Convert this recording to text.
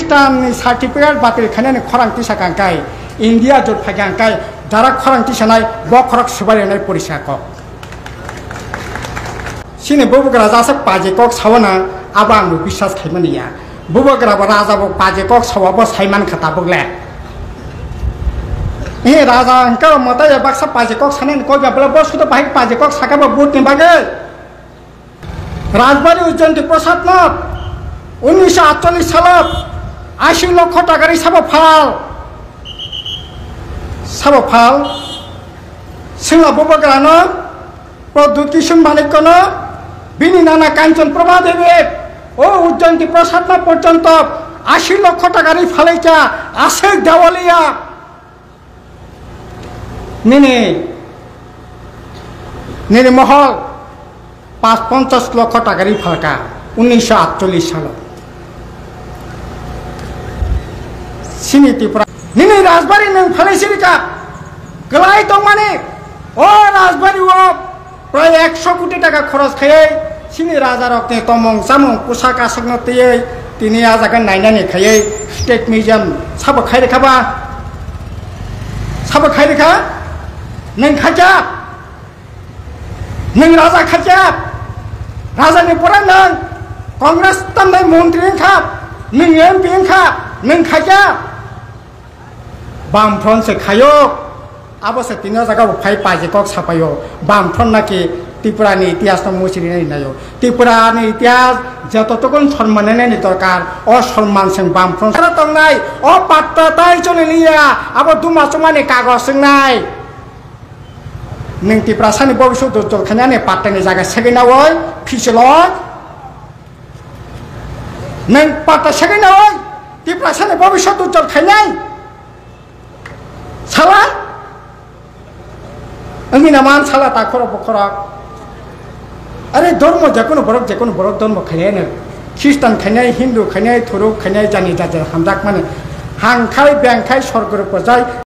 Tan certificate batil khanan khorang tisa kangkai India jot phagangkai dara khorang tisa nai bo khorok subari nai porisa kok sini bobogra jasa paje kok sawana abang nu biswas khaimaniya bobogra raja bo paje kok sawabo saiman khata bogle raja angka mata ya baksa paje kok sanen ko gabla bo sudo bahik paje kok saka bo bot ni bagai রাজবাড়ী উজ্জয়ন্তী প্রসাদ নাথ 1948 সালত 80 লক্ষ টাকার সাবো ফাল সিংলা ববগ্রানো প্রদ্যুৎ কিশোর মানিক্যন বিনি নানা কাঞ্চন প্রভা দেবে ও উজ্জয়ন্তী প্রসাদ নাথ পর্যন্ত 80 লক্ষ টাকার ফালাইকা আছে দেওয়ালিয়া নিনে মহল 50 লক্ষ টাকারই ফালকা 1948 সাল সিনি ত্রিপুরা নিনি রাজবাড়ি নং ফালাইছিরিকা গলাই তো মানে ও রাজবাড়ি ও প্রায় 100 কোটি টাকা খরচ খায় সিনি রাজা রক্তে তমং সামং পোশাক আশাকনতে তিনি আজাগান নাইনানি খায় স্টেট মিউজিয়াম সাব খাইরেখা নং খাজা नों राजा खाजाब राजानि परा नों कांग्रेस तामनाय मन्त्रि खाब नों एमपि खाब नों खाजा बामफ्रन से खायो आबसे तिनो जागा फाइ पाजे कक सापायो बामफ्रन नाकि त्रिपुरानि इतिहास न मुसिरि नायो त्रिपुरानि इतिहास जतटुकुन सम्मान नायनि दरकार अ सम्मान जों बामफ्रन सारा तंनाय अ पात्ता ताइ चलिलिया आबो दुमासुमानि कागज जोंनाय नों त्रिपुरासानि भबिष्यत उज्जवल खानानै पाट्टानि जागा सेगैनावै फिसलय नों पाट्टा सेगैनावै त्रिपुरासानि भबिष्यत उज्जवल खानाय साला अंगि नामान साला ताखर बखर अरे धर्म जेकुनु बरक धर्म खानायानो ख्रिस्टान खानाय हिन्दू खानाय थुरुक खानाय जानि जाजा हामजाक माने हांखाय बेंखाय सरगुरुफोर जाय